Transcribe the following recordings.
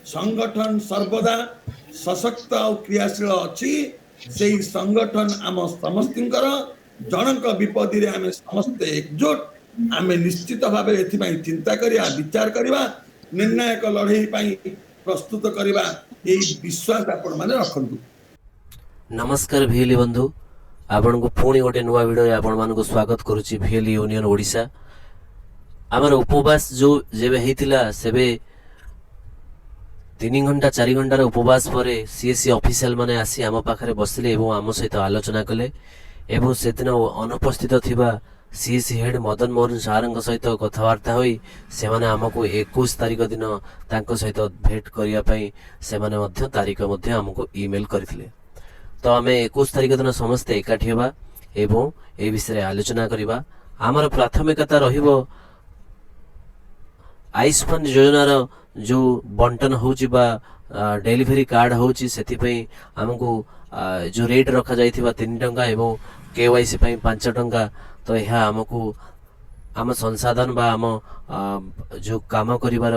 संगठन सर्वदा सशक्त और क्रियाशील अच्छी से संगठन आम समस्त जनक विपत्ति रे आमे समस्ते एकजुट आमे निश्चित भाव एथिपाई चिंता करिया विचार करिया निर्णायक लड़ाई पाई प्रस्तुत करिया यही विश्वास आपण माने रखंतु। नमस्कार भिएली बंधु, आपण को पुणी गोटे नुआ वीडियो आपण मान को स्वागत करुच्ची भिएली यूनियन ओडिशा। आमर उपवास जो जेबे हेतिला सेबे 3 घंटा 4 घंटार उपवास पर सीएससी ऑफिशियल माने आसी आम पाखरे बसले एवं आम सहित आलोचना कले एवं सेदिन अनुपस्थित थिबा सीएससी हेड मदन मोहन सार सहित कथबार्ता होई से माने हमको 21 तारिख दिन तांको सहित भेट करिया पई से माने मध्य तारिख मध्य हमको ईमेल करथिले। तो आम 21 तारिख दिन समस्ते एकाठी हेबा एवं ए विषय आलोचना करिबा। आमर प्राथमिकता रहिबो आयुष्मान योजनार जो बंटन होची बा डेलीवरी कार्ड होची सेति पई हमको जो रेट रखा जाइथिबा 3 टंका एवं केवाईसी पई 5 टंका। तो यह हमको आम संसाधन बा आम जो काम करिवार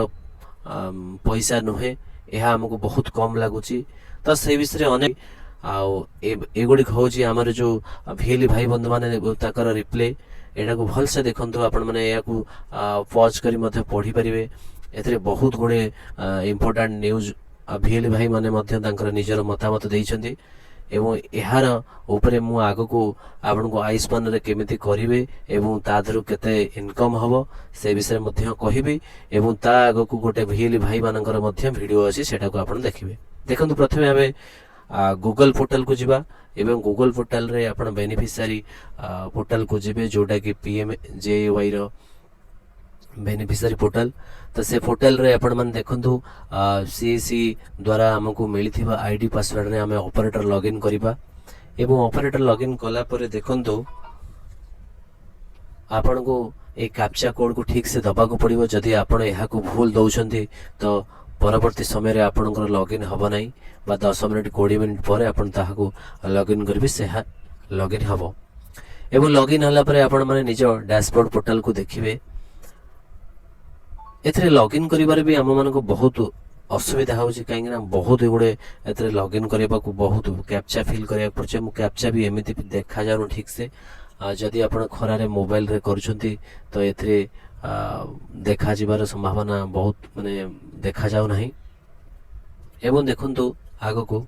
पैसा नुहे यह हमको बहुत कम लागुची। तो से विषय अनेक एगुड़िक हूँ आमर जो भिएली भाई बंधु मैंने ताकर रिप्ले एटा को भल से देखंतु आपण माने या को पॉज करी मध्य पढ़ी परिवे। एथरे बहुत गुणे इंपोर्टेंट न्यूज भिएली भाई माने मध्य तांकर निजर मतामत देइछन्ती एवं एहार ऊपर मु आगो को आपण को आयुष्मान रे केमिति करिवे एवं ता धरु केते इनकम हबो से विषय मध्य कहिबी एवं ता आगो को गोटे भिएली भाई मानकर मध्य वीडियो अछि सेटा को आपण देखिबे। देखंतु प्रथमे आबे गूगल पोर्टल को जीवा एवं गूगल पोर्टल रे आपण बेनिफिशियरी पोर्टल को जीवे जोटा कि पीएमजेवाई रो बेनिफिशियरी पोर्टल। तो से पोर्टल रे आपण मन देखंतु सीएससी द्वारा हमको मिलिथिबा आईडी पासवर्ड रे हमें ऑपरेटर लॉगिन करिबा एवं ऑपरेटर लॉगिन कला परे देखंतु आपण को एक कैप्चा कोड को ठीक से दबा को पड़िबो। जदि आपण एहा को भूल दउछंती तो परवर्ती समय रे आपनकर लॉगिन हबो नाही बा 10 मिनिट 20 मिनिट पर आपण ताहाको लॉगिन करबे से लॉगिन हबो एवं लॉगिन हला परे आपण माने निज डैशबोर्ड पोर्टल को देखिबे। एथरे लॉगिन करिबार भी हम मानको बहुत असुविधा होची काहेकि ना बहुत गुडे एथरे लॉगिन करबा को बहुत कैप्चा फिल करिया पड़छे। मु कैप्चा भी एमिति देखा जानो ठीक से जदि आपण खरा रे मोबाइल रे करूछंती तो एथरे देखा जीवार संभावना बहुत माने देखा जाऊ नहीं। एवं देखंतु आगो को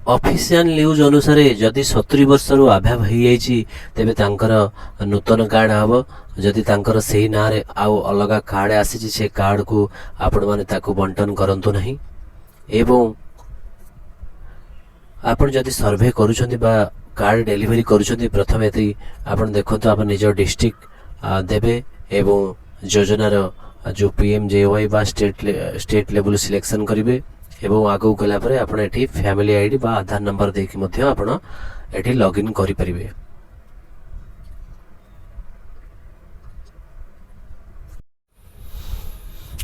ऑफिशियल न्यूज अनुसार जदि 70 वर्ष रु आभा भई जाइछि तेबे तांकर नूतन कार्ड हबो। जदि तांकर सेही ना रे आउ अलगा कार्ड आसी से कार्ड को आपण माने ताको बंटन करंतु नहीं। एवं आपण जदि सर्वे करूछंती बा कार्ड डेलीवरी करूछंती प्रथम एति आपण देखंतु आपण निज डिस्ट्रिक्ट देबे एवं योजनार जो पीएमजेवाई बा स्टेट लेवल सिलेक्शन करिवे एवं आगो गला परे आपण एठी फैमिली आईडी बा आधार नंबर देखि मध्य आपण एठी लॉगिन करि परिवे।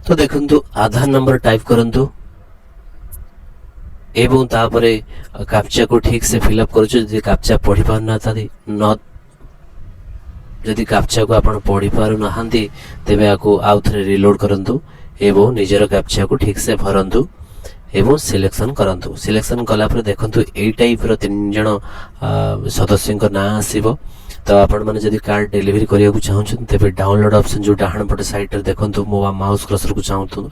तो देखंतु आधार नंबर टाइप करंतु एवं तापरे कैप्चा को ठीक से फिलअप करछु। जे कैप्चा पढ़ी पारना तादी न जदि कैप्चा को आपण पढ़ी पारु नहांती तेबे आको आउ थरे रिलोड करंतु एवं निजर कैप्चा को ठीक से भरंतु एवं सिलेक्शन करंतु। सिलेक्शन कला पर देखंतु ए टाइप रो 3 जण सदस्यन को नाम आसीबो। तो आपण माने जदि कार्ड डेलीवरी करिया को चाहछन तेबे डाउनलोड ऑप्शन जो डाहण पटे साइट रे देखंतु मो माउस कर्सर को चाहतु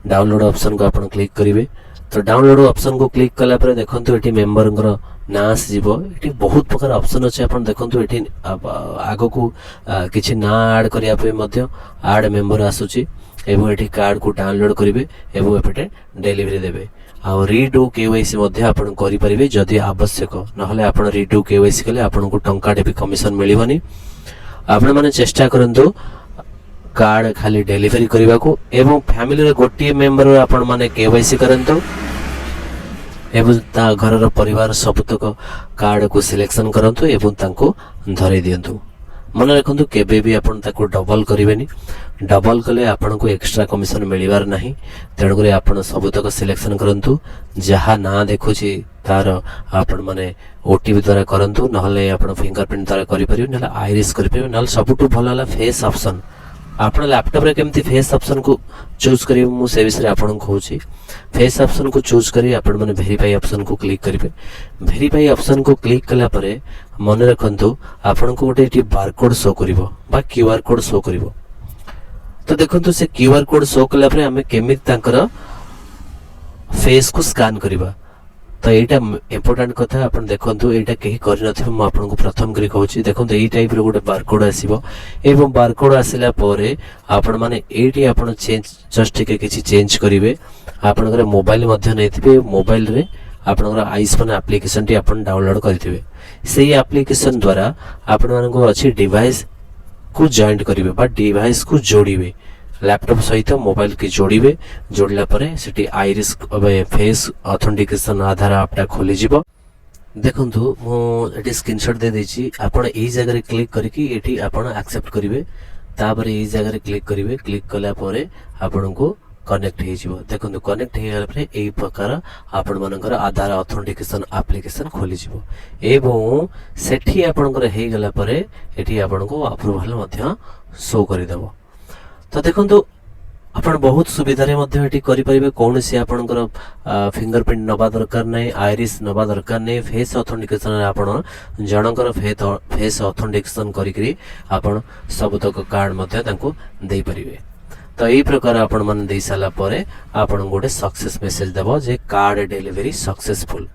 डाउनलोड ऑप्शन को आपण क्लिक करिवे। तो डाउनलोड ऑप्शन को क्लिक कला पर देखंतु एठी मेंबर को ना आसीबो। एठी बहुत प्रकार ऑप्शन अछि आपण देखंतु एठी आगो को किछि ना ऐड करिया पे मध्य ऐड मेंबर आसुची एवं एठी कार्ड को डाउनलोड करिवे एवं एपटे डेलीवरी देबे। आ रीडू केवाईसी मध्य आपण करि परिबे जदि आवश्यक नहले आपण रीडू केवाईसी कले आपण को टंका डेबी कमिशन मिलिबनी। आपण माने चेष्टा करंतु कार्ड खाली डेलीवरी करबा को एवं फैमिली रे गोटिए मेंबर आपण माने केवाईसी करंतु एवं ता घर परिवार सबतक कार्ड को सिलेक्शन करंतु एवं तांको धरे दियंतु। मन रखंतु केबे भी आपण ताको डबल करिवेनी। डबल कले आपण को एक्स्ट्रा कमिशन मिलिबार नाही। तेणु करे आपण सबतक सिलेक्शन करंतु जहा ना देखुची तार आपण माने ओटीपी द्वारा करंतु नहले आपण फिंगरप्रिंट द्वारा करि परिबे नहले आइरिस करि परिबे नहले सबटु भल हला फेस ऑप्शन ଆପଣ ଲैपटॉप रे केमती फेस ऑप्शन को चूज करिवे मु से विषय आपन कहूची। फेस ऑप्शन को चूज करी आपण माने वेरीफाई ऑप्शन को क्लिक करिवे। वेरीफाई ऑप्शन को क्लिक कला परे मन रखंतु आपण को गोटे एटी बारकोड शो करिवो बा क्यूआर कोड शो करिवो। तो देखंतु से क्यूआर कोड शो कला परे हमें केमित तांकर फेस को स्कैन करिवा। तो एटा इंपोर्टेंट कथा आपण देखंतु एटा केही करि नथिबो म आपन को प्रथम करी कहूची। देखंतु एई टाइप रो गोटे बारकोड आसीबो एवं बारकोड आसिला परे आपण माने एटी आपण चेंज जस्ट के किछि चेंज करिवे। आपण कर मोबाइल मध्ये नैथिबे मोबाइल रे आपण कर आईफोन एप्लीकेशन टी आपण डाउनलोड करथिबे। सेही एप्लीकेशन द्वारा आपण मान को अछि डिवाइस को जॉइंट करिवे बा डिवाइस को जोड़िवे। लैपटॉप सहित मोबाइल की जोड़िवे। जोड़ला परे सेठी आइरिस फेस ऑथेंटिकेशन आधार आपटा खोली जिवो। देखंतु मो एटी स्क्रीनशॉट दे देछि। आपण एई जगह रे क्लिक करके एटी आपण एक्सेप्ट करिवे। तापर एई जगह रे क्लिक करिवे। क्लिक कला परे आपण को कनेक्ट हे जिवो। देखंतु कनेक्ट हे गेला परे एई प्रकार आपण मानकर आधार ऑथेंटिकेशन एप्लीकेशन खोली जिवो एवं सेठी आपणकर हे गेला परे एटी आपण को अप्रूवल मध्य शो करि देबो। तो देखंतु आपण बहुत सुविधा रे मध्य एटी करि परिबे। कोनसी आपणकर फिंगरप्रिंट नबा दरकार नै, आइरिस नबा दरकार नै। फेस ऑथेंटिकेशन रे आपण जनकर फेस ऑथेंटिकेशन करि करी आपण सब तक कार्ड मध्य तांको देई परिबे। तो यही प्रकार आपण मन दे साला परे आपण गोटे सक्सेस मेसेज देबो जे कार्ड डिलीवरी सक्सेसफुल।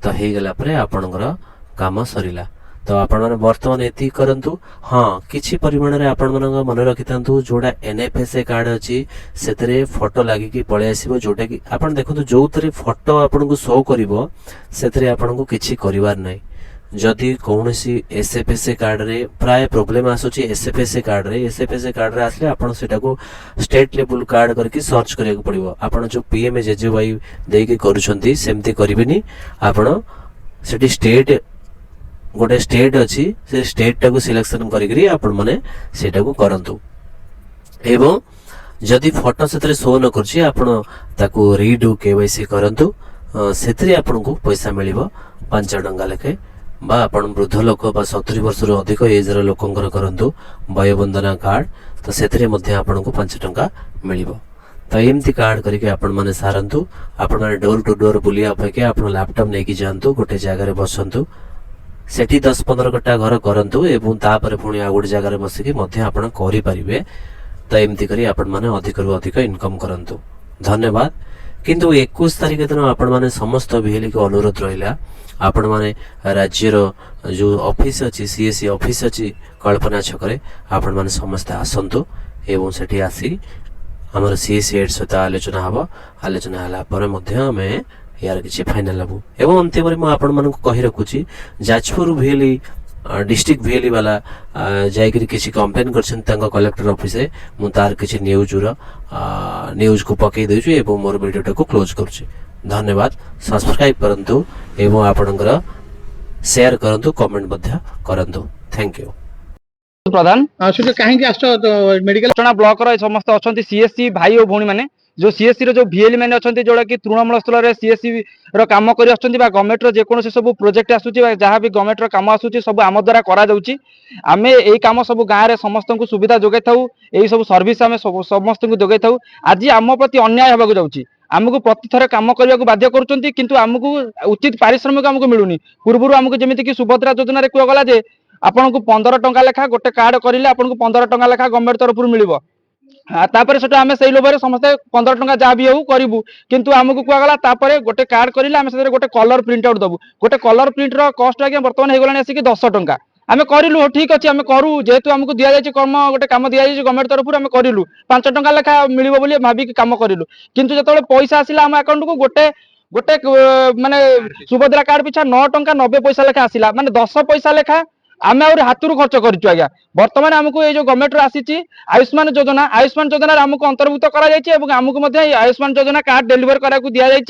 तो हे गेला परे आपणकर काम सरिला। तो आपण माने वर्तमान एति करंतु। हां किछि परिमाण रे आपण मन मन रखितांतु जोडा एनएफएसए कार्ड अछि सेतरे फोटो लागि कि पळे आसीबो जोटा कि आपण देखंतु जो तरे फोटो आपण को शो करिवो सेतरे आपण को किछि करिवार नै। जदि कौनसी एसएफएसए कार्ड रे प्राय प्रॉब्लम आसुची एसएफएसए कार्ड रे आसले आपण सेटा को स्टेट लेवल कार्ड करके सर्च करिया को पड़िबो। आपण जो पीएमजेजेवाई देई के करूछंती सेमती करिबेनी। आपण सेटी स्टेट गोटे स्टेट अछि से स्टेट टाको सिलेक्शन करिकरी आपण माने सेटा को करंतु। एवं जदि फोटो सेतरे शो न करछि आपण ताको रीडू केवाईसी करंतु। सेतरे आपण को पैसा मिलिबो 5 टंका लेखे बा आपण वृद्ध लोक बा 70 वर्ष रो अधिक एज रो लोकंकर करंतु वयोवंदना कार्ड। तो सेतरे मध्ये आपण को 5 टंका मिलिबो। तो एमती कार्ड करके आपण माने सारंतु। आपण माने डोर टू डोर बुलिया अपेक्षा आपण लैपटॉप नै कि जानतु गोटे जगह रे बसंतु सेठी 10-15 घंटा घर करंतु एवं तापर पुणी आ गोटे जगह रे बसिकी मध्ये आपण करि परिबे। तो एमती करी आपण माने अधिक रु अधिक इनकम करंतु। धन्यवाद। किंतु 21 तारिख दिन आपण माने समस्त भिएली को अनुरोध रहिला आपण माने राज्य रो जो ऑफिस अछि सीएससी ऑफिस अछि कल्पना छकरे आपण माने समस्त आसंतु एवं सेठी आसी हमर सीएससी एड सहित आलोचना हबो। आलोचना हला पर मध्ये हमें यार किछि फाइनल हबो। एवं अंतिम रे म आपण मानन को कहि रखुछि जाजपुर भिएली डिस्ट्रिक्ट भिएली वाला जाय करी किछि कंप्लेन करछन तांका कलेक्टर ऑफिस रे मु तार किछि न्यूज को पकई देछु एवं मोर वीडियो को क्लोज करछि। धन्यवाद। सब्सक्राइब करंतु एवं आपणकर शेयर करंतु कमेंट मध्ये करंतु। Thank you. प्रधान कहीं मेडिकल ब्लॉक समस्त अच्छा सीएससी भाई और भौणी मैंने जो सीएससी रो जो भिएली मैंने अच्छा जोड़ा कि तृणमूल स्तर में सीएससी रो काम कर गवर्नमेंट रो जेकोसी सब प्रोजेक्ट आसूची जहाँ भी गवर्नमेंट रो काम आसूची सब आम द्वारा करा जाउची। आमे एई काम सब गाँव में समस्त को सुविधा जोगाई थाउ। एई सब सर्विस आमे समस्त को जोगाई थाउ। आज आम प्रति अन्याय होगा जाउची। आमको प्रति थर काम करने को बाध्य करुँच किंतु आमको उचित पारिश्रमिक आमको मिलूनी। पूर्व आमको जमीक सुभद्रा योजना कहगला जे आपन को 15 टंका लेखा गोटे कार्ड करेंगे आपन को 15 टंका लेखा गवर्नमेंट तरफ मिल तापर से आम से लोभर समस्त 15 टंका जहाँ भी हूँ करूँ किंतु आमको कहगला गोटे कार्ड करेंगे आम से गोटे कलर प्रिंट आउट दबू। गोटे कलर प्रिंट कस्ट आज्ञा बर्तमान होगा आसिक 10 टंका आम करूँ। ठीक अच्छे आम करूँ जेहेतु आमको दि जाए कम गोटे कम दि जाए गवर्नमेंट तरफ आम करूँ 5 टंका लेखा मिल भाविक कम करूँ किंतु जो पैसा आसला आम अकाउंट को गोटे गोटे माने सुभद्रा कार्ड पिछा 9 टंका 90 पैसा लेखा आसला माने 10 पैसा लेखा आम हाथ खर्च करूँ। आज्ञा बर्तमान आमको ये जो गवर्नमेंट आसी आयुष्मान योजना आमको अंतर्भुक्त आमको आयुष्मान योजना कार्ड डेलीवर करा दि जाए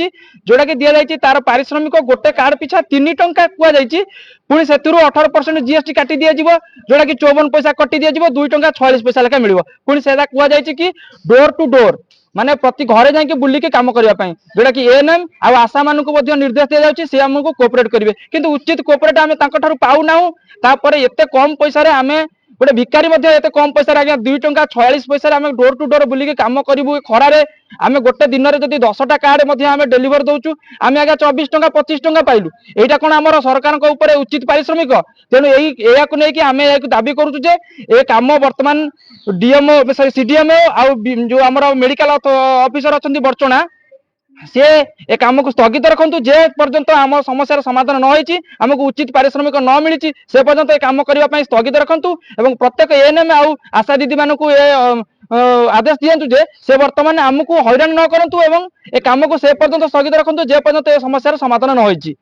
जोटा कि दि जाए तार पारिश्रमिक गोटे कार्ड पिछा 3 टंका कहुई पुणी से 18% जीएसटी काटी दि जाव जोटा कि 54 पैसा कटी दि जाव 2 टंका 46 पैसा लेखा मिल पुणी से कहुई कि डोर टू डोर माने प्रति घरे जाके बुलिके काम करने जोटा कि एएनएम आ आशा मान को निर्देश दि जाए सी आमको कोऑपरेट करेंगे किंतु उचित कोऑपरेट आम पाऊना तापर एते कम पैसा रे आमे गोटे भिकारी एते कम पैसा आज्ञा 2 टंका 46 पैसा आम डोर टू डोर बुलिक काम करूँ खरारे आम गोटे दिन में जब 10टा कार्ड आम डेलीवर दौचु आम आज्ञा 24 टंका 25 टंका पाइलु एटा कौन आम सरकार उचित पारिश्रमिक तेणु यही नहीं आम दाबी करुचु जे ए काम वर्तमान डीएमओ सीडीएमओ आउ जो आम मेडिकल ऑफिसर अच्छा बर्चणा सी ए कम को स्थगित रखु जे पर्यंत आम समस्या समाधान न होती आमको उचित पारिश्रमिक न मिली से पर्यंत ए कम करने स्थगित रखु प्रत्येक एएनएम आउ आशा दीदी मान आदेश दिंतु जे से वर्तमान आमको हैरान न करूँ ए कम को से पर्यंत स्थगित रखु जे पर्यंत ए समस्या समाधान न होती।